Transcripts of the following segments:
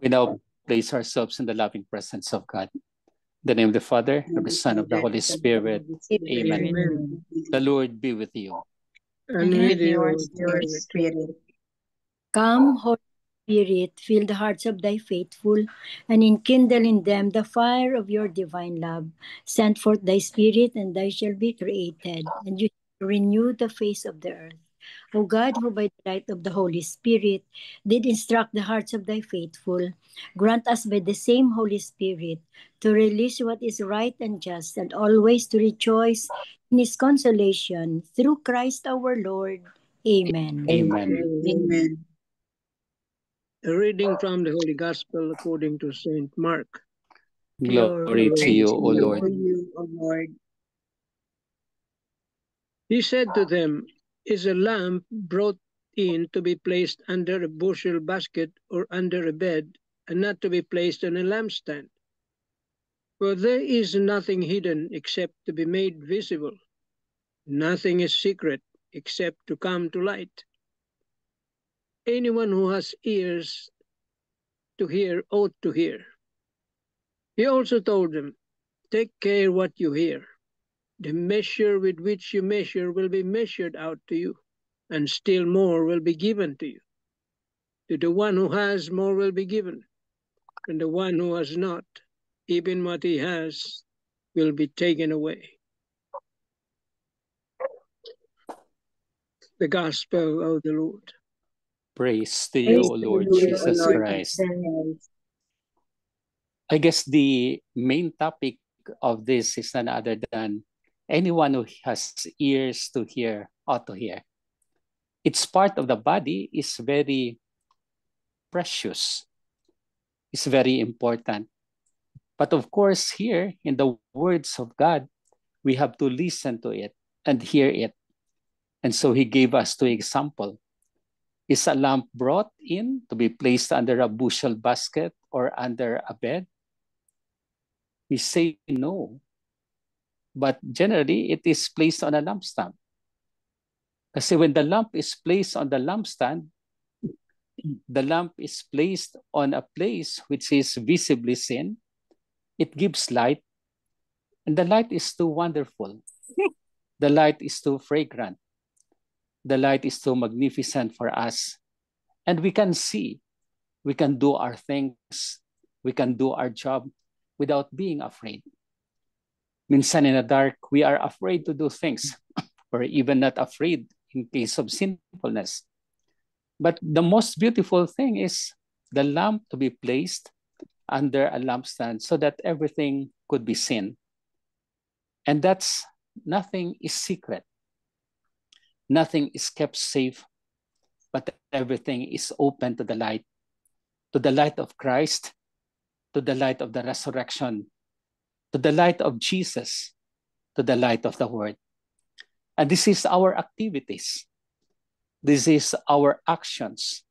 We now place ourselves in the loving presence of God. In the name of the Father, of the Son, of the Holy Spirit. Amen. Amen. The Lord be with you. And with your spirit. Come, Holy Spirit, fill the hearts of thy faithful, and enkindle in them the fire of your divine love. Send forth thy Spirit, and they shall be created, and you shall renew the face of the earth. O God, who by the light of the Holy Spirit did instruct the hearts of thy faithful, grant us by the same Holy Spirit to release what is right and just, and always to rejoice in his consolation through Christ our Lord. Amen. Amen. Amen. A reading from the Holy Gospel according to Saint Mark. Glory to you, O Lord. He said to them, "Is a lamp brought in to be placed under a bushel basket or under a bed, and not to be placed on a lampstand? For there is nothing hidden except to be made visible. Nothing is secret except to come to light. Anyone who has ears to hear ought to hear." He also told them, "Take care what you hear. The measure with which you measure will be measured out to you, and still more will be given to you. To the one who has, more will be given, and the one who has not, even what he has will be taken away." The Gospel of the Lord. Praise to you, O Lord Jesus Christ. I guess the main topic of this is none other than anyone who has ears to hear ought to hear. It's part of the body, is very precious. It's very important. But of course, here in the words of God, we have to listen to it and hear it. And so he gave us two examples. Is a lamp brought in to be placed under a bushel basket or under a bed? We say no. But generally, it is placed on a lampstand. Kasi when the lamp is placed on the lampstand, the lamp is placed on a place which is visibly seen. It gives light, and the light is too wonderful. The light is too fragrant. The light is too magnificent for us. And we can see, we can do our things, we can do our job without being afraid. Minsan in the dark, we are afraid to do things, or even not afraid in case of sinfulness. But the most beautiful thing is the lamp to be placed under a lampstand so that everything could be seen. And that's, nothing is secret. Nothing is kept safe, but everything is open to the light of Christ, to the light of the resurrection, to the light of Jesus, to the light of the Word. And this is our activities. This is our actions.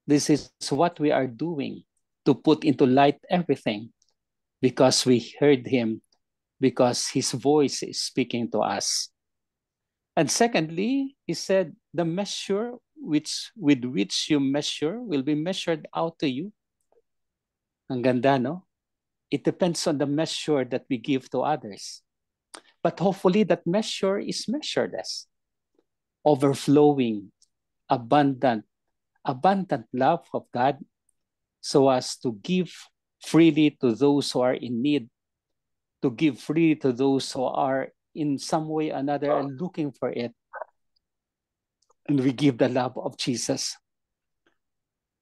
This is what we are doing to put into light everything, because we heard him, because his voice is speaking to us. And secondly, he said, the measure with which you measure will be measured out to you. Ang ganda, no? It depends on the measure that we give to others. But hopefully that measure is measureless, overflowing, abundant love of God, so as to give freely to those who are in need, to give freely to those who are in some way or another and looking for it. And we give the love of Jesus.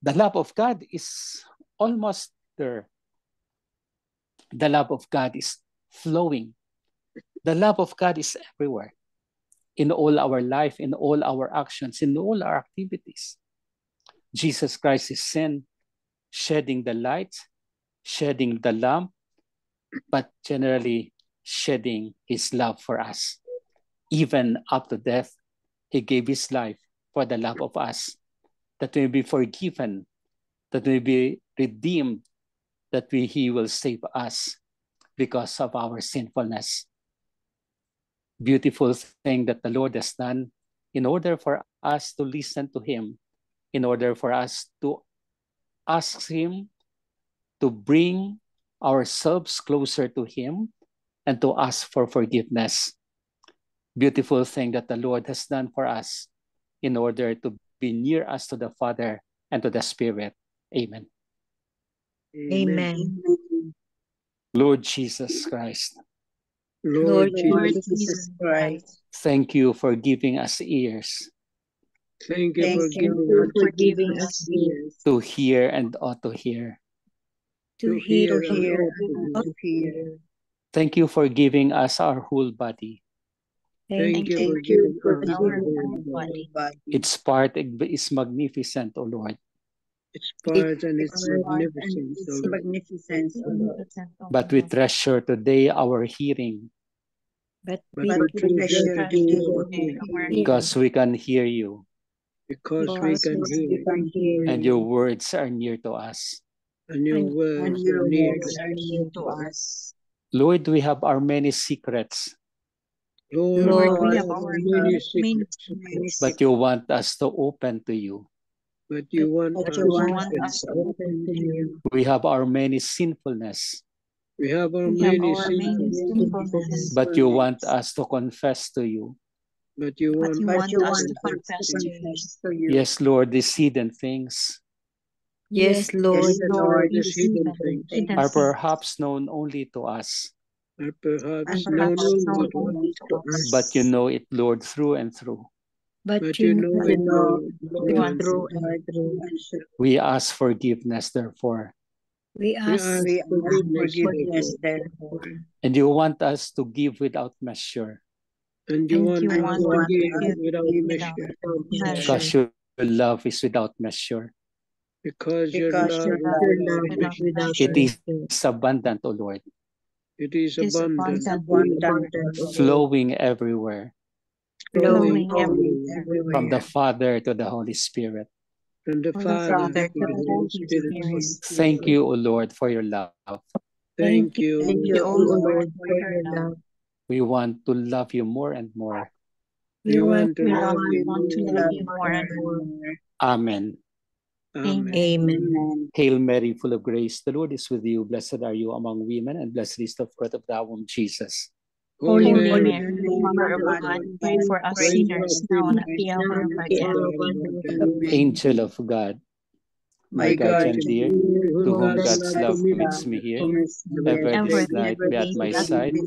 The love of God is almost there. The love of God is flowing. The love of God is everywhere, in all our life, in all our actions, in all our activities. Jesus Christ is sent, shedding the light, shedding the lamp, but generally shedding his love for us. Even up to death, he gave his life for the love of us, that we be forgiven, that we be redeemed, that he will save us because of our sinfulness. Beautiful thing that the Lord has done in order for us to listen to him, in order for us to ask him to bring ourselves closer to Him and to ask for forgiveness. Beautiful thing that the Lord has done for us in order to be near us to the Father and to the Spirit. Amen. Amen. Lord Jesus Christ, Lord Lord Jesus, Jesus Christ, thank you for giving us ears thank you thank for you for giving giving us ears ears to hear and ought to hear. to To hear hear and hear ought and to hear. Thank you for giving us our whole body. Thank you for Thank you giving for us our our whole whole body. body. Its part is magnificent, O Lord, Its part and its Its part and magnificence, O its Lord. magnificence, O Lord. but we treasure today our hearing but But we But we we treasure treasure today today our our hearing, hearing, because we can hear you because we because can hear we it, can hear and you, your words are near to us. and your and and words are your near words to are us. near to us. Lord, we have our many secrets, Lord, Lord, we we have have many secrets, many but you want us to open to you. but you want but us you to want open us to to you. open to you. We have our many sinfulness, We have our We have many our many sinfulness, but you want us to confess to you. but you want but us you to want us confess to to you. confess to you. Yes, Lord, these hidden things yes, Yes, Yes, Lord, these hidden things are perhaps known only to us, are and perhaps known perhaps only known to only us, to but you us. know it, Lord, through and through. but but you you know know But you it, know, Lord, through Lord, and through through. and through and through. We ask forgiveness, therefore, we We ask ask We ask forgiveness, forgiveness, therefore, therefore. and you want us to give without measure and you and want you And us you to want give us to without give measure, without measure. because your love is without measure. because your Because love your is love without is measure. without It measure. is abundant, O Lord, It is Is abundant, abundant, O Lord, flowing everywhere flowing flowing flowing everywhere, from the everywhere. Father to the Holy Spirit. from the From the Father Father to to the the Holy Holy Spirit. Thank Spirit. you, O Lord, for your love. Thank thank you, Thank Lord, you, for O your Lord, love. for your love. We want to love you more and more. we We want want to We love want you to more love and you more. more and more. Amen. Amen. Amen. Hail Mary, full of grace, the Lord is with you. Blessed are you among women, and blessed is the fruit of thy womb, Jesus. Holy Holy Mary, Mary, Mother of God, pray for us pray for us sinners now and sinners, at the now hour of and our at the death. hour of our death. Amen. Angel of God, my My guardian guardian dear, To to whom whom God's God's love love commits commits me, me here, every ever day this every night day be at to my that side, to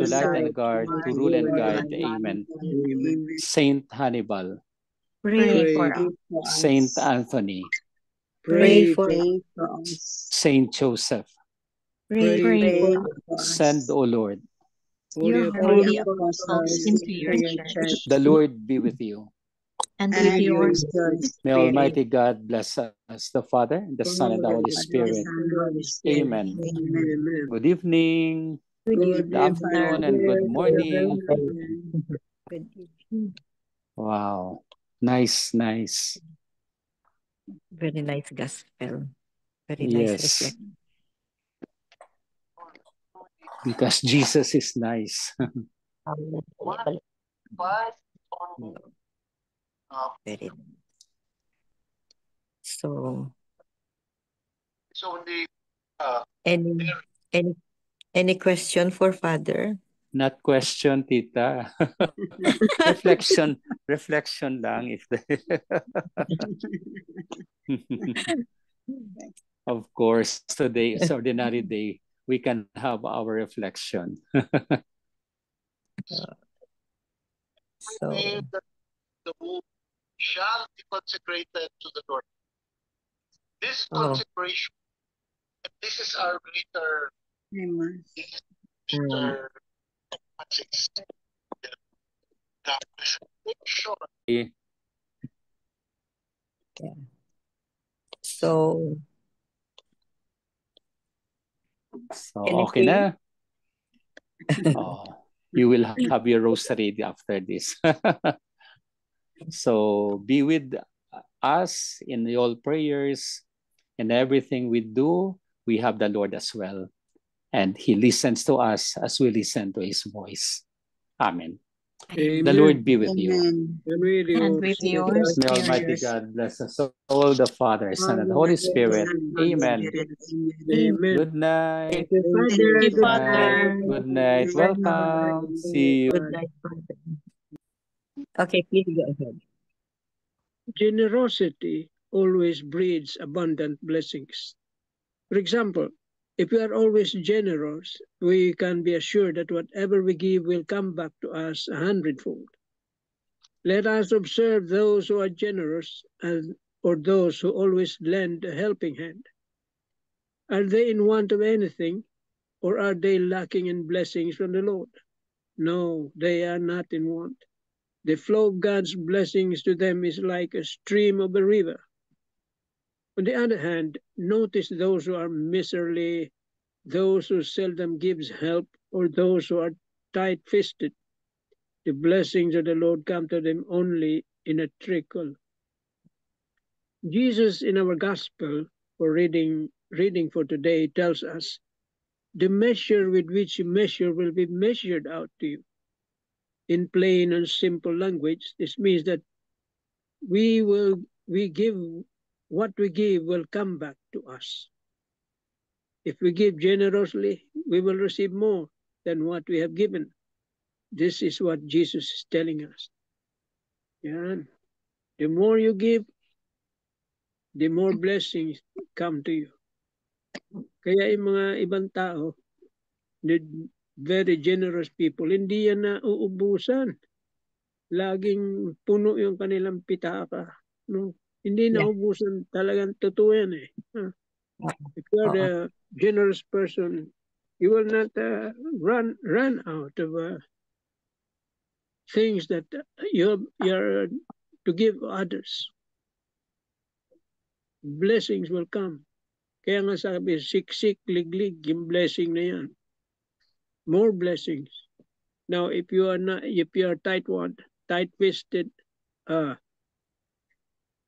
light side, and guard, to to rule rule and and guide. guide. Amen. Amen. Saint Hannibal, pray Pray Pray, for Saint us. Anthony, pray pray for for, Pray for us. Saint Joseph, pray pray Pray for for send, us. O Lord. holy your Holy apostles, apostles into your church, The Lord be with you. and with with your your spirit. May spirit. Almighty God bless us, the Father, the Son, and the The Holy Father, Spirit. Son, and Holy Spirit. Amen. Amen. Amen. Good evening, good Good good Good afternoon, and good morning. afternoon. evening. Wow. Nice, nice. Very nice gospel. Very nice Yes, reflection. because Jesus is nice. Very nice. So, any any any question for Father? Not question, tita. reflection lang. If of course, today is ordinary day. We can have our reflection. So, The womb shall be consecrated to the Lord. This oh, consecration, this is our greater, Amen. greater emphasis. The presentation. so So, okay anything? na. Oh, you will have your rosary after this. So, be with us in all prayers and everything we do. We have the Lord as well. And He listens to us as we listen to His voice. Amen. Amen. The Lord be with you. Amen. And with And yours. with yours. May Almighty God bless us all, the Father, Son, and the Holy Spirit. Amen. Amen. Good night. Thank you, Father. Thank you, Good Good Father. night. Good night. night. Welcome. See you. Good night, Father. Okay, please go ahead. Generosity always breeds abundant blessings. For example, if we are always generous, we can be assured that whatever we give will come back to us 100-fold. Let us observe those who are generous or those who always lend a helping hand. Are they in want of anything, or are they lacking in blessings from the Lord? No, they are not in want. The flow of God's blessings to them is like a stream of a river. On the other hand, notice those who are miserly, those who seldom gives help, or those who are tight-fisted. The blessings of the Lord come to them only in a trickle. Jesus in our gospel for reading for today tells us, the measure with which you measure will be measured out to you. In plain and simple language, this means that what we give will come back to us. If we give generously, we will receive more than what we have given. This is what Jesus is telling us. Yan. The more you give, the more blessings come to you. Kaya yung mga ibang tao, the very generous people, hindi yan na uubusan. Laging puno yung kanilang pitaka. No? Hindi naubusan, talagang totoo yan eh. If you are a generous person, you will not run out of things that you're to give others. Blessings will come. Kaya nga sabi, siksik, liglig, yung blessing na yan. More blessings. Now, if you are tight-fisted,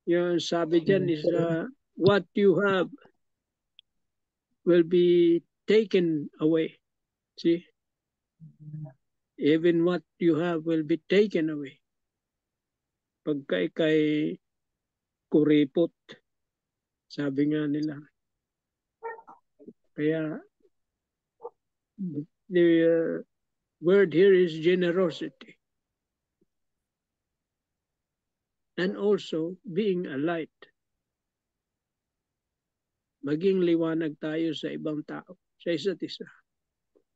yung sabi dyan is what you have will be taken away. See? Even what you have will be taken away. Pagka ikay kuripot, sabi nga nila. Kaya the word here is generosity. And also being a light. Maging liwanag tayo sa ibang tao, sa isa't isa.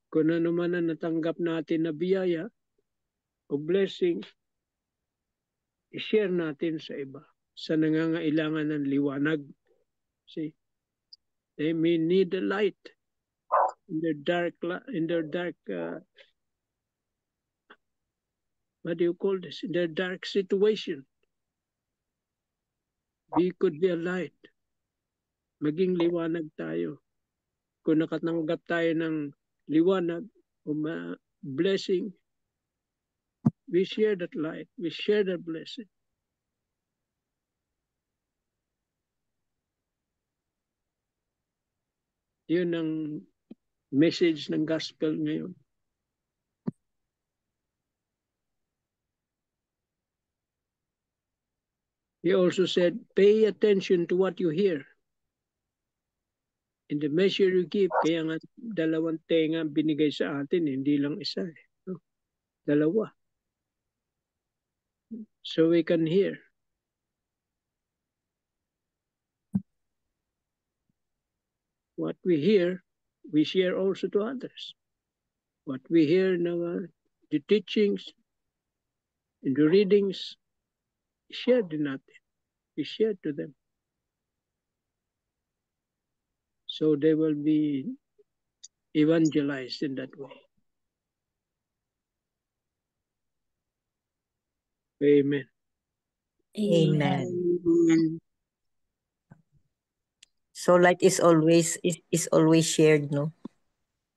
Kung ano man ang natanggap natin na biyaya o blessing, i-share natin sa iba sa nangangailangan ng liwanag. See, they may need a light in their dark what do you call this? In their dark situation. We could be a light. Maging liwanag tayo. Kung nakatanggap tayo ng liwanag o blessing, we share that light. We share that blessing. Yun ang message ng gospel ngayon. He also said, pay attention to what you hear. In the measure you give, kaya nga dalawang tenga binigay sa atin, hindi lang isa. No? Dalawa. So we can hear. What we hear, we share also to others. What we hear in the teachings, in the readings, share din natin. We share to them. So they will be evangelized in that way. Amen. Amen. Amen. So light is always shared, no?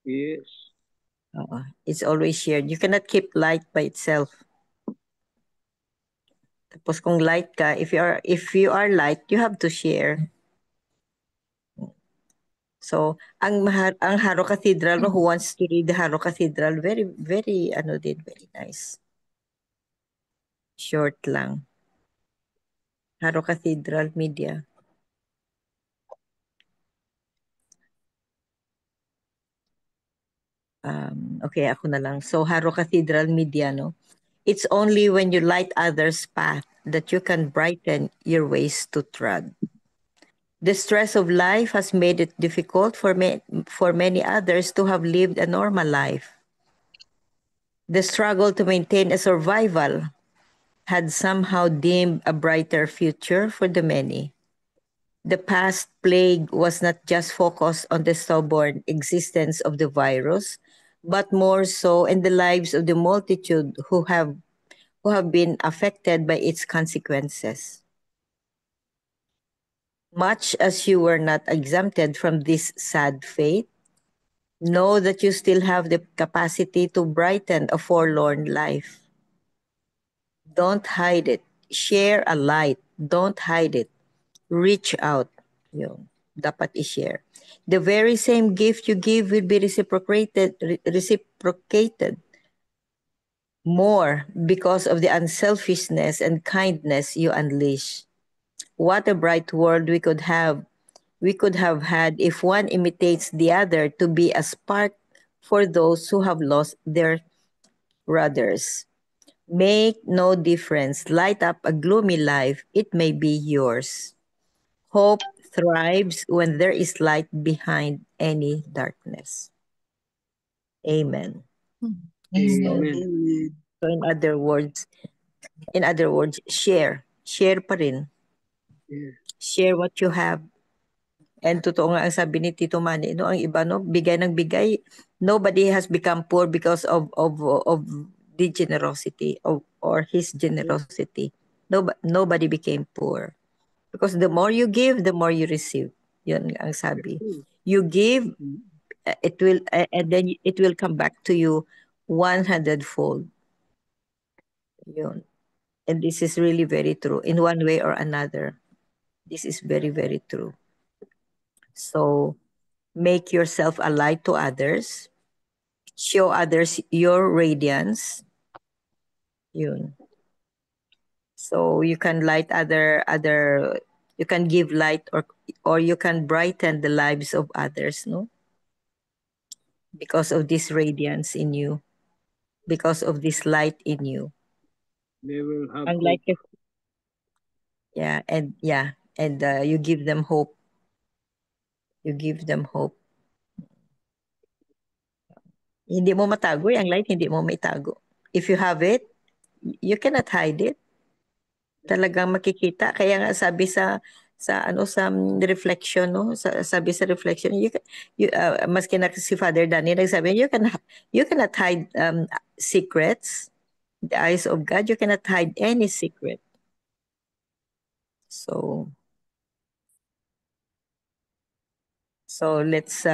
Yes. It's always shared. You cannot keep light by itself. Tapos kung light ka, if you are light, you have to share. So, ang Haro Cathedral, who wants to read the Haro Cathedral, very, very, very nice. Short lang. Haro Cathedral Media. Okay, ako na lang. So, Haro Cathedral Media, no? It's only when you light others' path that you can brighten your ways to tread. The stress of life has made it difficult for many others to have lived a normal life. The struggle to maintain a survival had somehow dimmed a brighter future for the many. The past plague was not just focused on the stubborn existence of the virus, but more so in the lives of the multitude who have been affected by its consequences. Much as you were not exempted from this sad fate, know that you still have the capacity to brighten a forlorn life. Don't hide it. Share a light. Don't hide it. Reach out. Yun. Dapat i-share. The very same gift you give will be reciprocated more because of the unselfishness and kindness you unleash. What a bright world we could have had if one imitates the other to be a spark for those who have lost their brothers. Make no difference. Light up a gloomy life. It may be yours. Hope thrives when there is light behind any darkness. Amen. Amen. Amen. So in other words, share. Share pa rin. Yeah. Share what you have. And totoo nga ang sabi ni Tito Manny, no, ang iba, no, bigay ng bigay. Nobody has become poor because of the generosity or his generosity. Nobody became poor. Because the more you give, the more you receive. Yun ang sabi. You give, it will, and then it will come back to you 100-fold. Yun. And this is really very true. In one way or another, this is very, very true. So, make yourself a light to others. Show others your radiance. Yun. So you can light you can give light or you can brighten the lives of others, no? Because of this radiance in you, because of this light in you. They will have And hope. like and you give them hope. You give them hope. Hindi mo matago ang light, hindi mo maitago. If you have it, you cannot hide it. Talagang makikita. Kaya nga sabi sa reflection, no, sabi sa reflection, maski na si Father Danny nagsabi, you cannot hide secrets. The eyes of God, you cannot hide any secret. So let's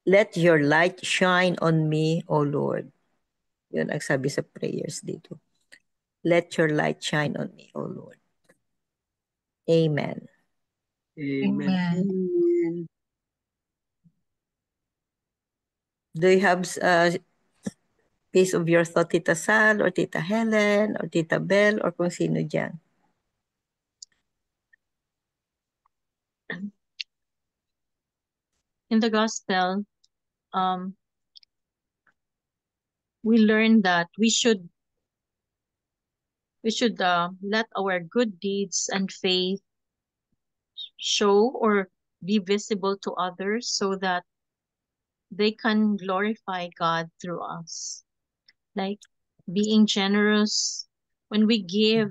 let your light shine on me, O Lord. Yun ang sabi sa prayers dito. Let your light shine on me, O Lord. Amen. Amen. Amen. Do you have piece of your thought, Tita Sal, or Tita Helen, or Tita Bell, or kung sino dyan? In the gospel, we learn that we should let our good deeds and faith show or be visible to others so that they can glorify God through us. Like being generous, when we give,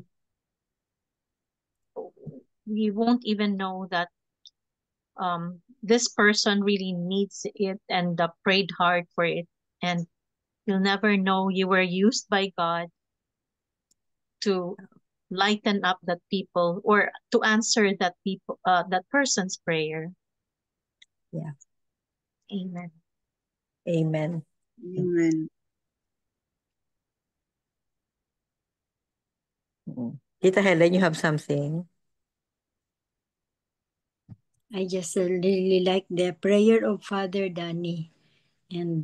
we won't even know that this person really needs it and prayed hard for it, and you'll never know you were used by God to lighten up that people or to answer that person's prayer. Yeah. Amen. Amen. Amen. Tita Helen, you have something? I just really like the prayer of Father Danny. And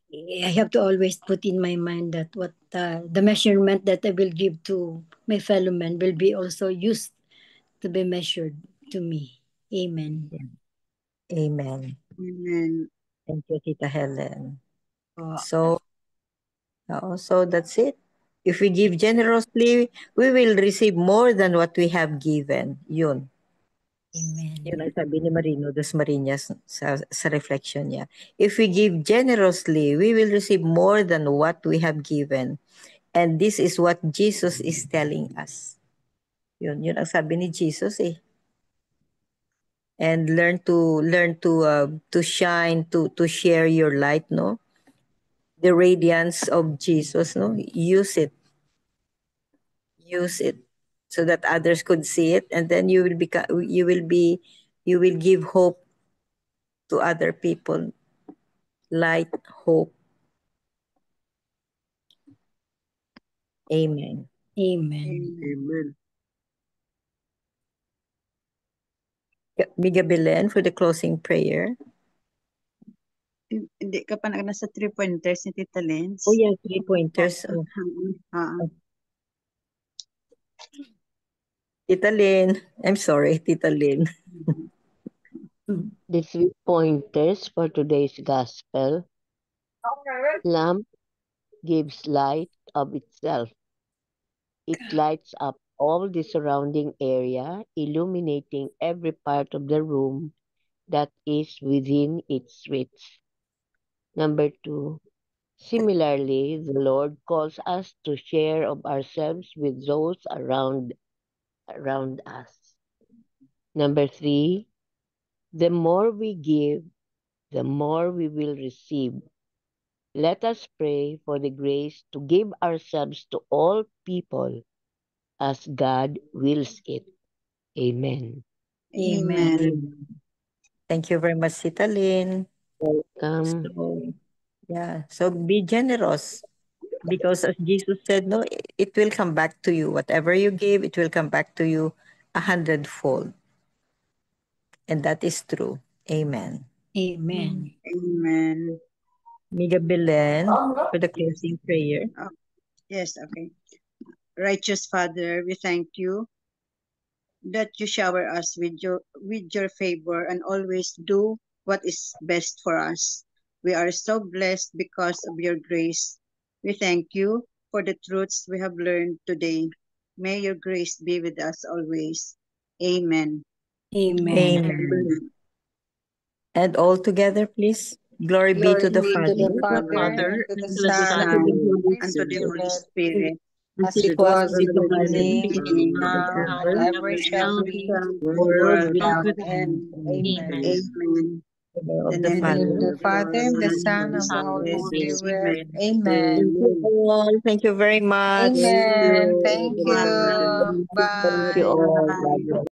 I have to always put in my mind that what the measurement that I will give to my fellow man will be also used to be measured to me. Amen. Amen. Amen. Thank you, Tita Helen. Oh, So that's it. If we give generously, we will receive more than what we have given. Yun. amen. Yun ang sabi ni Marino Das Marinas sa reflection niya. If we give generously, we will receive more than what we have given. And this is what Jesus is telling us. Yun ang sabi ni Jesus eh. And learn to shine, to share your light, no? The radiance of Jesus, no? Use it so that others could see it, and then you will give hope to other people. Light, hope. Amen. Amen. Amen. Miga Belen for the closing prayer. Hindi ka pa nasa 3 pointers ni Tita Lens. Oh yeah, 3 pointers. Oh. Tita Lynn. I'm sorry, Tita Lynn. The 3 pointers for today's gospel. Lamp gives light of itself. It lights up all the surrounding area, illuminating every part of the room that is within its reach. Number 2, similarly, the Lord calls us to share of ourselves with those around us. Number 3, the more we give, the more we will receive. Let us pray for the grace to give ourselves to all people as God wills it. Amen. Amen. Thank you very much, Tita Lynn. Welcome. So be generous, because as Jesus said, no, it will come back to you. Whatever you give, it will come back to you 100-fold. And that is true. Amen. Amen. Amen. Miga Belen for the closing prayer. Yes, okay. Righteous Father, we thank you that you shower us with your favor and always do what is best for us. We are so blessed because of your grace. We thank you for the truths we have learned today. May your grace be with us always. Amen. Amen. Amen. And all together, please. Glory be to the Father, Father, and and to to the the Son, Son, And to the Holy Spirit. as it was in the beginning, beginning, now, and ever shall be, world world without without end. Amen. Amen. of In the the Father. name of the Father, and the Son, and the Holy Spirit. Amen. Thank you all. Thank you very much. Thank you. Thank you all. God bless.